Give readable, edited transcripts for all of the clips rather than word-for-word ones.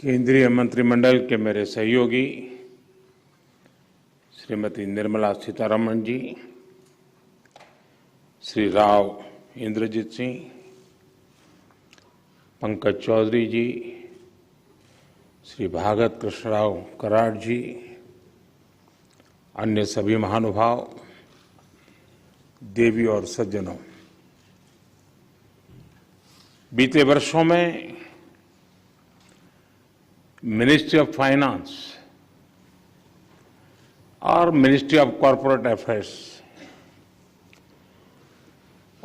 केंद्रीय मंत्रिमंडल के मेरे सहयोगी श्रीमती निर्मला सीतारमण जी, श्री राव इंद्रजीत सिंह, पंकज चौधरी जी, श्री भागत कृष्णराव कराड जी, अन्य सभी महानुभाव, देवी और सज्जनों, बीते वर्षों में मिनिस्ट्री ऑफ फाइनेंस और मिनिस्ट्री ऑफ कॉरपोरेट अफेयर्स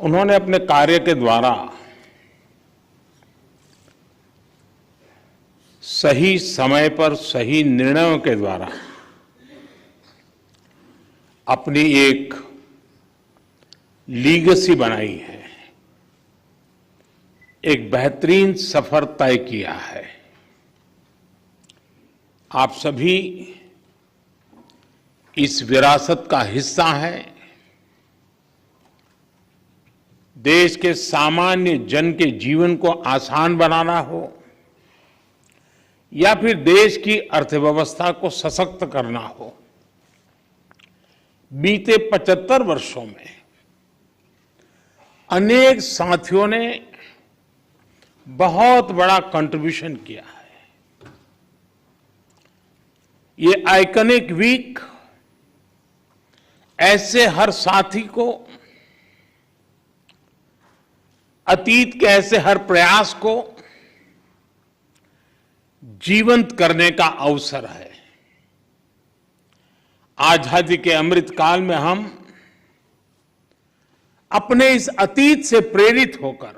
उन्होंने अपने कार्य के द्वारा सही समय पर सही निर्णयों के द्वारा अपनी एक लीगेसी बनाई है, एक बेहतरीन सफर तय किया है। आप सभी इस विरासत का हिस्सा हैं। देश के सामान्य जन के जीवन को आसान बनाना हो या फिर देश की अर्थव्यवस्था को सशक्त करना हो, बीते 75 वर्षों में अनेक साथियों ने बहुत बड़ा कंट्रीब्यूशन किया है। ये आइकॉनिक वीक ऐसे हर साथी को, अतीत के ऐसे हर प्रयास को जीवंत करने का अवसर है। आजादी के अमृत काल में हम अपने इस अतीत से प्रेरित होकर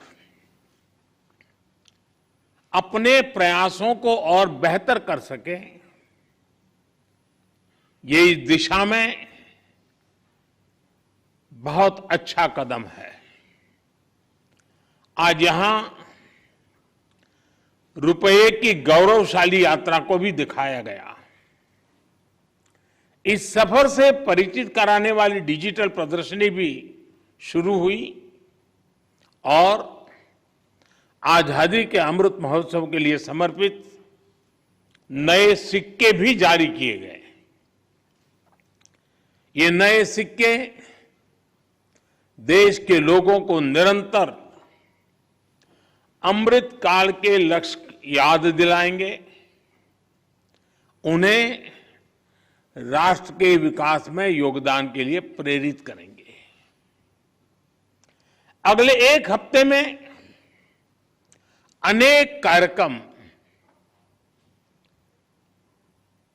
अपने प्रयासों को और बेहतर कर सकें, ये इस दिशा में बहुत अच्छा कदम है। आज यहां रुपये की गौरवशाली यात्रा को भी दिखाया गया। इस सफर से परिचित कराने वाली डिजिटल प्रदर्शनी भी शुरू हुई और आजादी के अमृत महोत्सव के लिए समर्पित नए सिक्के भी जारी किए गए। ये नए सिक्के देश के लोगों को निरंतर अमृत काल के लक्ष्य याद दिलाएंगे, उन्हें राष्ट्र के विकास में योगदान के लिए प्रेरित करेंगे। अगले एक हफ्ते में अनेक कार्यक्रम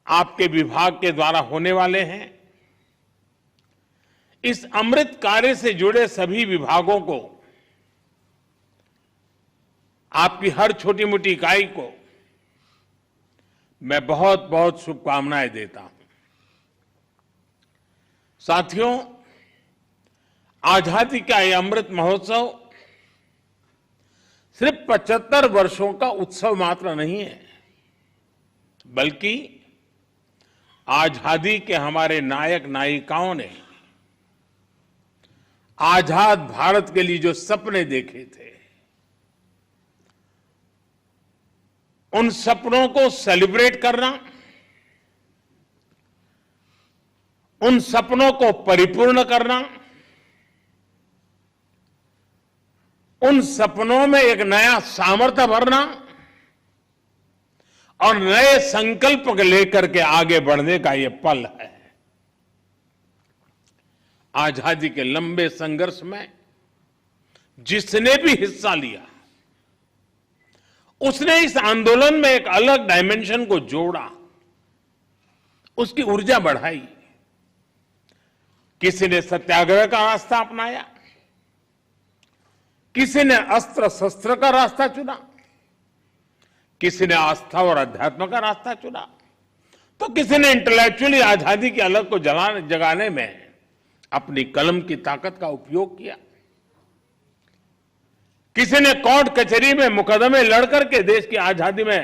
आपके विभाग के द्वारा होने वाले हैं। इस अमृत कार्य से जुड़े सभी विभागों को, आपकी हर छोटी मोटी इकाई को मैं बहुत बहुत शुभकामनाएं देता हूं। साथियों, आजादी का यह अमृत महोत्सव सिर्फ 75 वर्षों का उत्सव मात्र नहीं है, बल्कि आजादी के हमारे नायक नायिकाओं ने आजाद भारत के लिए जो सपने देखे थे, उन सपनों को सेलिब्रेट करना, उन सपनों को परिपूर्ण करना, उन सपनों में एक नया सामर्थ्य भरना और नए संकल्प लेकर के आगे बढ़ने का यह पल है। आजादी के लंबे संघर्ष में जिसने भी हिस्सा लिया, उसने इस आंदोलन में एक अलग डायमेंशन को जोड़ा, उसकी ऊर्जा बढ़ाई। किसी ने सत्याग्रह का रास्ता अपनाया, किसी ने अस्त्र शस्त्र का रास्ता चुना, किसी ने आस्था और अध्यात्म का रास्ता चुना, तो किसी ने इंटेलेक्चुअली आजादी की अलग को जगाने में अपनी कलम की ताकत का उपयोग किया। किसी ने कोर्ट कचहरी में मुकदमे लड़कर के देश की आजादी में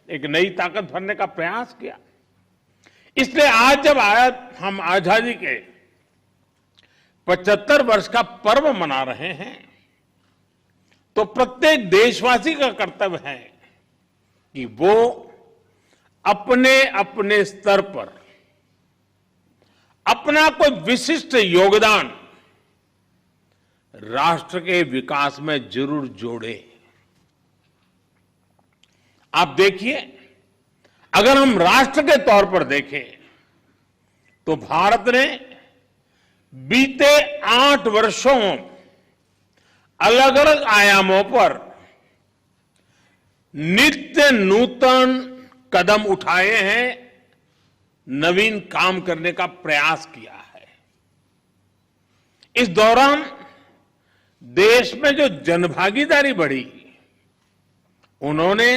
एक नई ताकत भरने का प्रयास किया। इसलिए आज जब हम आजादी के 75 वर्ष का पर्व मना रहे हैं, तो प्रत्येक देशवासी का कर्तव्य है कि वो अपने अपने स्तर पर अपना कोई विशिष्ट योगदान राष्ट्र के विकास में जरूर जोड़े। आप देखिए, अगर हम राष्ट्र के तौर पर देखें तो भारत ने बीते 8 वर्षों अलग अलग आयामों पर नित्य नूतन कदम उठाए हैं, नवीन काम करने का प्रयास किया है। इस दौरान देश में जो जनभागीदारी बढ़ी, उन्होंने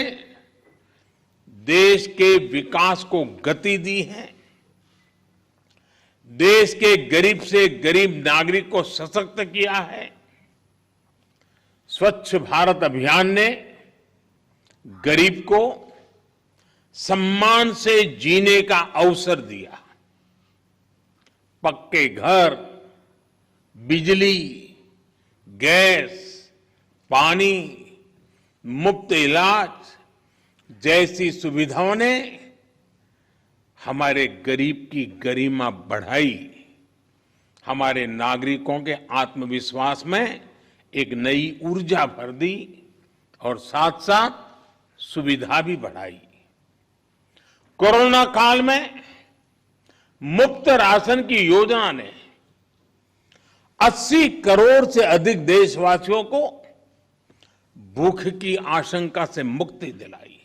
देश के विकास को गति दी है। देश के गरीब से गरीब नागरिक को सशक्त किया है। स्वच्छ भारत अभियान ने गरीब को सम्मान से जीने का अवसर दिया। पक्के घर, बिजली, गैस, पानी, मुफ्त इलाज जैसी सुविधाओं ने हमारे गरीब की गरिमा बढ़ाई, हमारे नागरिकों के आत्मविश्वास में एक नई ऊर्जा भर दी और साथ साथ सुविधा भी बढ़ाई। कोरोना काल में मुफ्त राशन की योजना ने 80 करोड़ से अधिक देशवासियों को भूख की आशंका से मुक्ति दिलाई।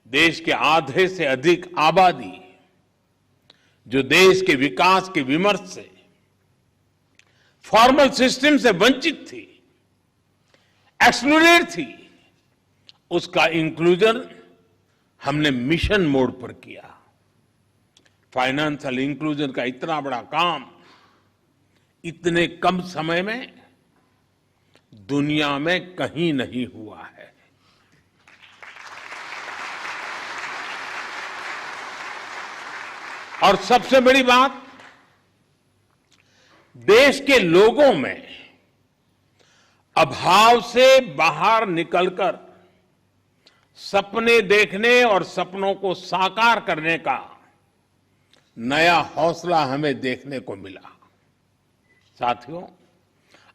देश के आधे से अधिक आबादी जो देश के विकास के विमर्श से, फॉर्मल सिस्टम से वंचित थी, एक्सक्लूडेड थी, उसका इंक्लूजन हमने मिशन मोड पर किया। फाइनेंशियल इंक्लूजन का इतना बड़ा काम इतने कम समय में दुनिया में कहीं नहीं हुआ है। और सबसे बड़ी बात, देश के लोगों में अभाव से बाहर निकलकर सपने देखने और सपनों को साकार करने का नया हौसला हमें देखने को मिला। साथियों,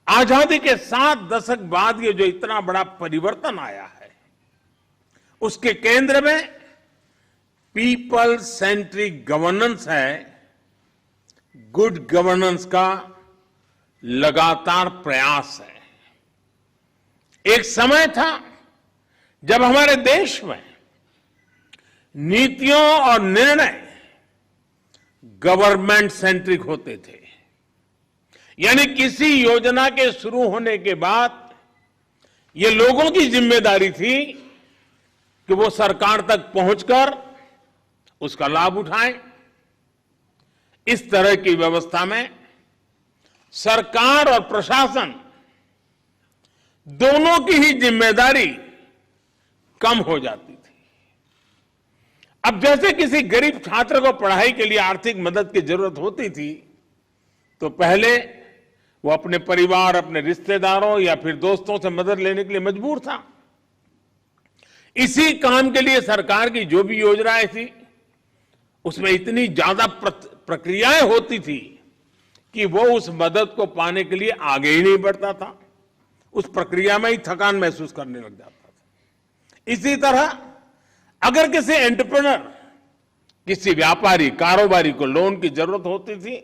आजादी के 7 दशक बाद ये जो इतना बड़ा परिवर्तन आया है, उसके केंद्र में पीपल सेंट्रिक गवर्नेंस है। गुड गवर्नेंस का लगातार प्रयास है। एक समय था जब हमारे देश में नीतियों और निर्णय गवर्नमेंट सेंट्रिक होते थे, यानी किसी योजना के शुरू होने के बाद ये लोगों की जिम्मेदारी थी कि वो सरकार तक पहुंचकर उसका लाभ उठाएं। इस तरह की व्यवस्था में सरकार और प्रशासन दोनों की ही जिम्मेदारी कम हो जाती थी। अब जैसे किसी गरीब छात्र को पढ़ाई के लिए आर्थिक मदद की जरूरत होती थी, तो पहले वो अपने परिवार, अपने रिश्तेदारों या फिर दोस्तों से मदद लेने के लिए मजबूर था। इसी काम के लिए सरकार की जो भी योजनाएं थी, उसमें इतनी ज्यादा प्रक्रियाएं होती थी कि वो उस मदद को पाने के लिए आगे ही नहीं बढ़ता था। उस प्रक्रिया में ही थकान महसूस करने लग जाता था। इसी तरह अगर किसी एंटरप्रेन्योर, किसी व्यापारी, कारोबारी को लोन की जरूरत होती थी,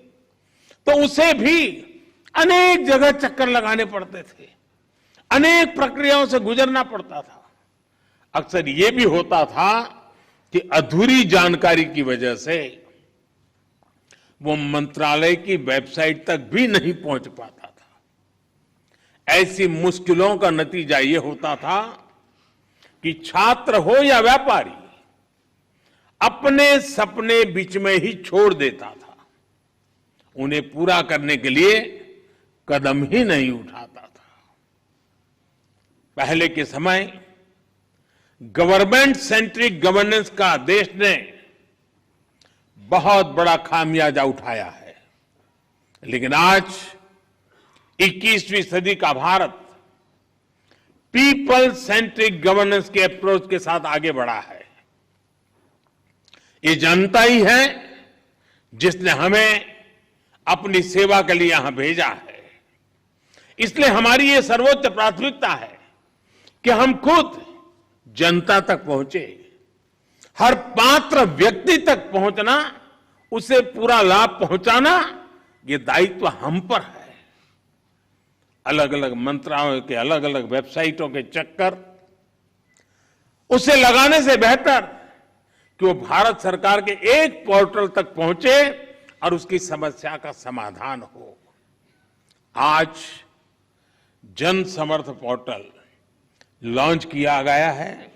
तो उसे भी अनेक जगह चक्कर लगाने पड़ते थे, अनेक प्रक्रियाओं से गुजरना पड़ता था। अक्सर ये भी होता था कि अधूरी जानकारी की वजह से वो मंत्रालय की वेबसाइट तक भी नहीं पहुंच पाता था। ऐसी मुश्किलों का नतीजा ये होता था कि छात्र हो या व्यापारी अपने सपने बीच में ही छोड़ देता था, उन्हें पूरा करने के लिए कदम ही नहीं उठाता था। पहले के समय गवर्नमेंट सेंट्रिक गवर्नेंस का देश ने बहुत बड़ा खामियाजा उठाया है, लेकिन आज 21वीं सदी का भारत पीपल सेंट्रिक गवर्नेंस के अप्रोच के साथ आगे बढ़ा है। ये जनता ही है जिसने हमें अपनी सेवा के लिए यहां भेजा है। इसलिए हमारी ये सर्वोच्च प्राथमिकता है कि हम खुद जनता तक पहुंचे, हर पात्र व्यक्ति तक पहुंचना, उसे पूरा लाभ पहुंचाना, ये दायित्व हम पर है। अलग अलग मंत्रालयों के अलग अलग वेबसाइटों के चक्कर उसे लगाने से बेहतर कि वो भारत सरकार के एक पोर्टल तक पहुंचे और उसकी समस्या का समाधान हो। आज जन समर्थ पोर्टल लॉन्च किया गया है,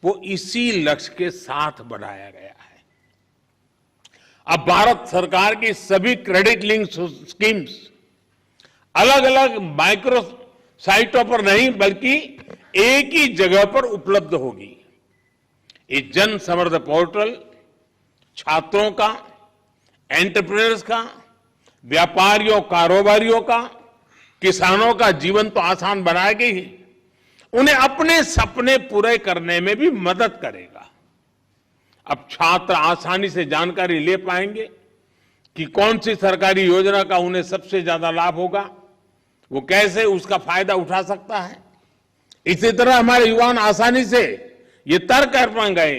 वो इसी लक्ष्य के साथ बनाया गया है। अब भारत सरकार की सभी क्रेडिट लिंक स्कीम्स अलग अलग माइक्रो साइटों पर नहीं बल्कि एक ही जगह पर उपलब्ध होगी। ये जन समर्थ पोर्टल छात्रों का, एंटरप्रेन्योर्स का, व्यापारियों, कारोबारियों का, किसानों का जीवन तो आसान बनाएगी ही, उन्हें अपने सपने पूरे करने में भी मदद करेगा। अब छात्र आसानी से जानकारी ले पाएंगे कि कौन सी सरकारी योजना का उन्हें सबसे ज्यादा लाभ होगा, वो कैसे उसका फायदा उठा सकता है। इसी तरह हमारे युवा आसानी से ये तय कर पाएंगे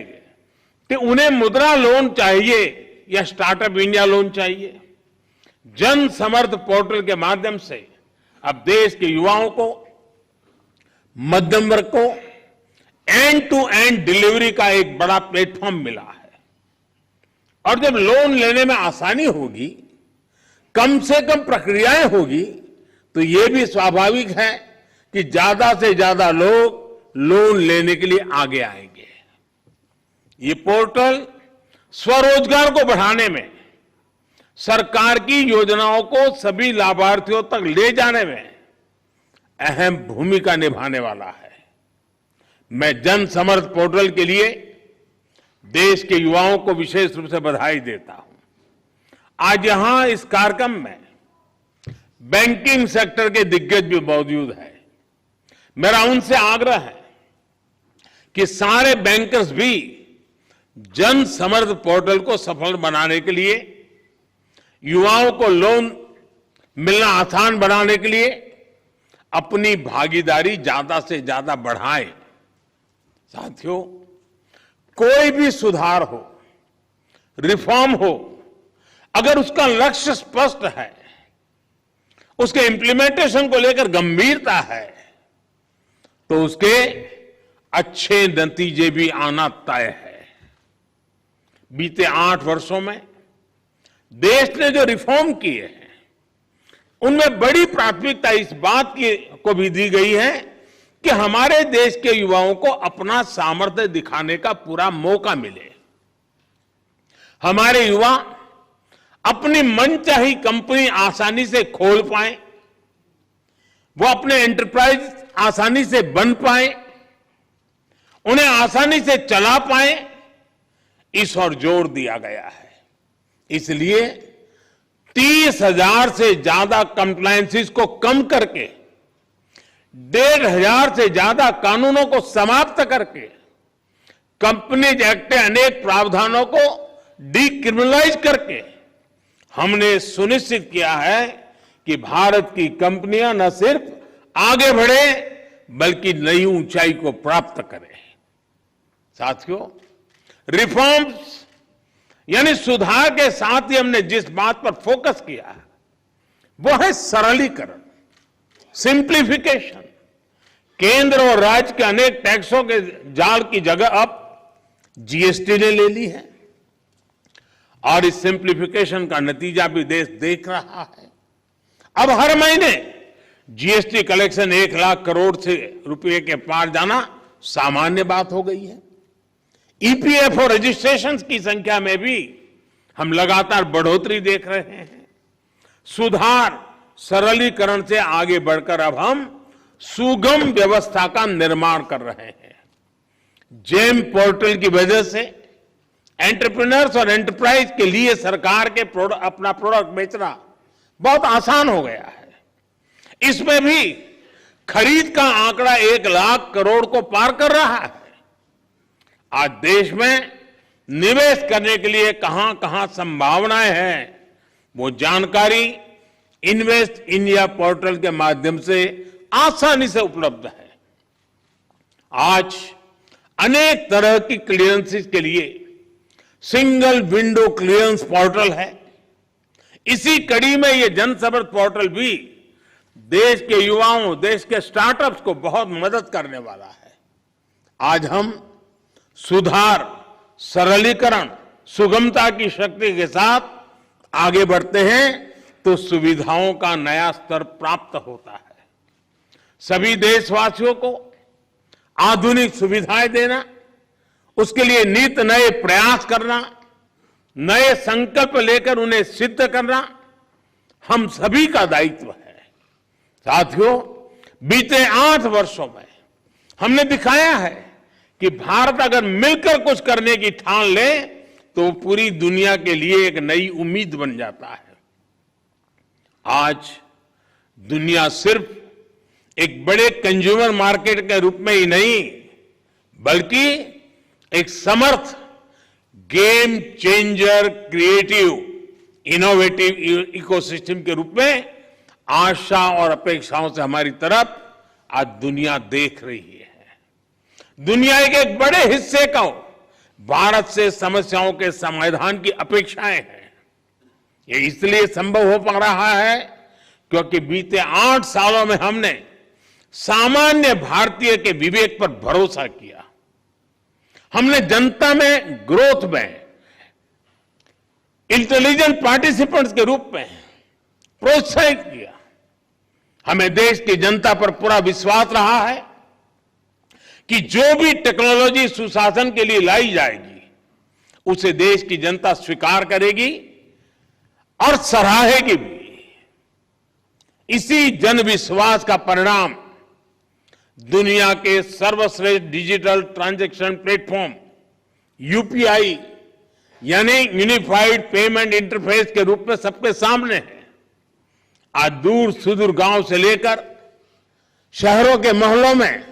कि उन्हें मुद्रा लोन चाहिए या स्टार्टअप इंडिया लोन चाहिए। जन समर्थ पोर्टल के माध्यम से अब देश के युवाओं को, मध्यम वर्ग को एंड टू एंड डिलीवरी का एक बड़ा प्लेटफॉर्म मिला है। और जब लोन लेने में आसानी होगी, कम से कम प्रक्रियाएं होगी, तो यह भी स्वाभाविक है कि ज्यादा से ज्यादा लोग लोन लेने के लिए आगे आएंगे। ये पोर्टल स्वरोजगार को बढ़ाने में, सरकार की योजनाओं को सभी लाभार्थियों तक ले जाने में अहम भूमिका निभाने वाला है। मैं जन समर्थ पोर्टल के लिए देश के युवाओं को विशेष रूप से बधाई देता हूं। आज यहां इस कार्यक्रम में बैंकिंग सेक्टर के दिग्गज भी मौजूद हैं। मेरा उनसे आग्रह है कि सारे बैंकर्स भी जन समर्थ पोर्टल को सफल बनाने के लिए, युवाओं को लोन मिलना आसान बनाने के लिए अपनी भागीदारी ज्यादा से ज्यादा बढ़ाएं। साथियों, कोई भी सुधार हो, रिफॉर्म हो, अगर उसका लक्ष्य स्पष्ट है, उसके इंप्लीमेंटेशन को लेकर गंभीरता है, तो उसके अच्छे नतीजे भी आना तय है। बीते 8 वर्षों में देश ने जो रिफॉर्म किए हैं, उनमें बड़ी प्राथमिकता इस बात की को भी दी गई है कि हमारे देश के युवाओं को अपना सामर्थ्य दिखाने का पूरा मौका मिले। हमारे युवा अपनी मनचाही कंपनी आसानी से खोल पाए, वो अपने एंटरप्राइज आसानी से बन पाए, उन्हें आसानी से चला पाए, इस ओर जोर दिया गया है। इसलिए 30,000 से ज्यादा कंप्लायंसेस को कम करके 1,500 से ज्यादा कानूनों को समाप्त करके कंपनीज एक्ट के अनेक प्रावधानों को डीक्रिमिनलाइज करके हमने सुनिश्चित किया है कि भारत की कंपनियां न सिर्फ आगे बढ़े बल्कि नई ऊंचाई को प्राप्त करें। साथियों, रिफॉर्म्स यानी सुधार के साथ ही हमने जिस बात पर फोकस किया है वो है सरलीकरण, सिंप्लीफिकेशन। केंद्र और राज्य के अनेक टैक्सों के जाल की जगह अब जीएसटी ने ले ली है और इस सिंप्लीफिकेशन का नतीजा भी देश देख रहा है। अब हर महीने जीएसटी कलेक्शन 1 लाख करोड़ से रुपए के पार जाना सामान्य बात हो गई है। ईपीएफओ रजिस्ट्रेशन की संख्या में भी हम लगातार बढ़ोतरी देख रहे हैं। सुधार, सरलीकरण से आगे बढ़कर अब हम सुगम व्यवस्था का निर्माण कर रहे हैं। जेम पोर्टल की वजह से एंटरप्रेन्योर्स और एंटरप्राइज के लिए सरकार के अपना प्रोडक्ट बेचना बहुत आसान हो गया है। इसमें भी खरीद का आंकड़ा 1 लाख करोड़ को पार कर रहा है। आज देश में निवेश करने के लिए कहां कहां संभावनाएं हैं, वो जानकारी इन्वेस्ट इंडिया पोर्टल के माध्यम से आसानी से उपलब्ध है। आज अनेक तरह की क्लियरेंसेस के लिए सिंगल विंडो क्लियरेंस पोर्टल है। इसी कड़ी में ये जनसंपर्क पोर्टल भी देश के युवाओं, देश के स्टार्टअप्स को बहुत मदद करने वाला है। आज हम सुधार, सरलीकरण, सुगमता की शक्ति के साथ आगे बढ़ते हैं तो सुविधाओं का नया स्तर प्राप्त होता है। सभी देशवासियों को आधुनिक सुविधाएं देना, उसके लिए नित नए प्रयास करना, नए संकल्प लेकर उन्हें सिद्ध करना हम सभी का दायित्व है। साथियों, बीते 8 वर्षों में हमने दिखाया है कि भारत अगर मिलकर कुछ करने की ठान ले तो पूरी दुनिया के लिए एक नई उम्मीद बन जाता है। आज दुनिया सिर्फ एक बड़े कंज्यूमर मार्केट के रूप में ही नहीं, बल्कि एक समर्थ game changer, creative, innovative ecosystem के रूप में आशा और अपेक्षाओं से हमारी तरफ आज दुनिया देख रही है। दुनिया के एक बड़े हिस्से को भारत से समस्याओं के समाधान की अपेक्षाएं हैं। ये इसलिए संभव हो पा रहा है क्योंकि बीते 8 सालों में हमने सामान्य भारतीय के विवेक पर भरोसा किया। हमने जनता में ग्रोथ में इंटेलिजेंट पार्टिसिपेंट्स के रूप में प्रोत्साहित किया। हमें देश की जनता पर पूरा विश्वास रहा है कि जो भी टेक्नोलॉजी सुशासन के लिए लाई जाएगी उसे देश की जनता स्वीकार करेगी और सराहेगी भी। इसी जन विश्वास का परिणाम दुनिया के सर्वश्रेष्ठ डिजिटल ट्रांजैक्शन प्लेटफॉर्म यूपीआई यानी यूनिफाइड पेमेंट इंटरफेस के रूप में सबके सामने है। आज दूर सुदूर गांव से लेकर शहरों के मोहल्लों में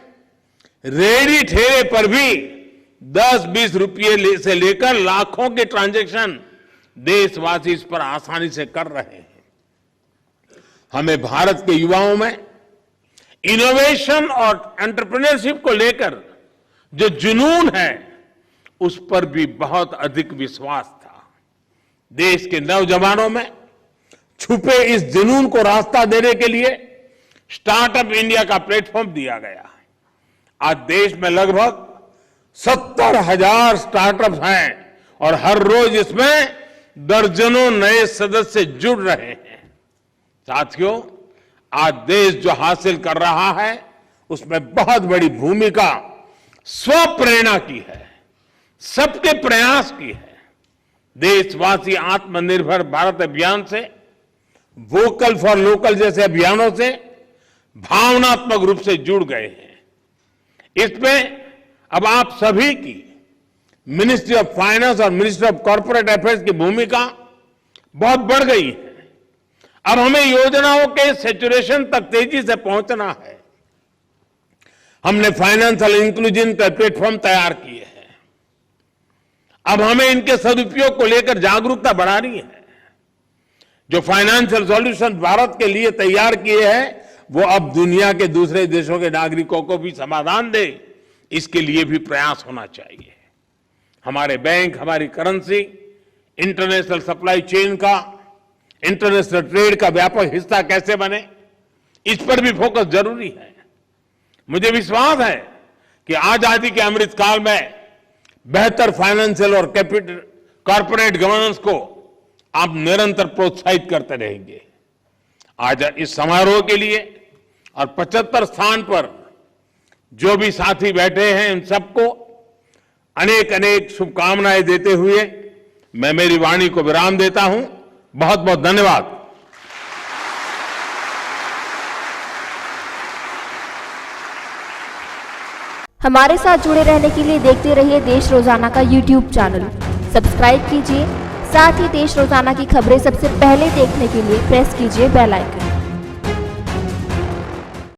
रेहड़ी ठेले पर भी 10-20 रुपये से लेकर लाखों के ट्रांजैक्शन देशवासी इस पर आसानी से कर रहे हैं। हमें भारत के युवाओं में इनोवेशन और एंटरप्रेन्योरशिप को लेकर जो जुनून है उस पर भी बहुत अधिक विश्वास था। देश के नौजवानों में छुपे इस जुनून को रास्ता देने के लिए स्टार्टअप इंडिया का प्लेटफॉर्म दिया गया। आज देश में लगभग 70,000 स्टार्टअप्स हैं और हर रोज इसमें दर्जनों नए सदस्य जुड़ रहे हैं। साथियों, आज देश जो हासिल कर रहा है उसमें बहुत बड़ी भूमिका स्वप्रेरणा की है, सबके प्रयास की है। देशवासी आत्मनिर्भर भारत अभियान से, वोकल फॉर लोकल जैसे अभियानों से भावनात्मक रूप से जुड़ गए हैं। इसमें अब आप सभी की मिनिस्ट्री ऑफ फाइनेंस और मिनिस्ट्री ऑफ कॉर्पोरेट अफेयर्स की भूमिका बहुत बढ़ गई है। अब हमें योजनाओं के सैचुरेशन तक तेजी से पहुंचना है। हमने फाइनेंशियल इंक्लूजन के प्लेटफॉर्म तैयार किए हैं। अब हमें इनके सदुपयोग को लेकर जागरूकता बढ़ानी है। जो फाइनेंशियल सॉल्यूशन भारत के लिए तैयार किए हैं वो अब दुनिया के दूसरे देशों के नागरिकों को भी समाधान दे, इसके लिए भी प्रयास होना चाहिए। हमारे बैंक, हमारी करेंसी, इंटरनेशनल सप्लाई चेन का, इंटरनेशनल ट्रेड का व्यापक हिस्सा कैसे बने, इस पर भी फोकस जरूरी है। मुझे विश्वास है कि आजादी के अमृत काल में बेहतर फाइनेंशियल और कैपिटल कॉर्पोरेट गवर्नेंस को आप निरंतर प्रोत्साहित करते रहेंगे। आज इस समारोह के लिए और 75 स्थान पर जो भी साथी बैठे हैं उन सबको अनेक अनेक शुभकामनाएं देते हुए मैं मेरी वाणी को विराम देता हूं। बहुत बहुत धन्यवाद। हमारे साथ जुड़े रहने के लिए देखते रहिए देश रोजाना का YouTube चैनल। सब्सक्राइब कीजिए, साथ ही देश रोजाना की खबरें सबसे पहले देखने के लिए प्रेस कीजिए बेल आइकन।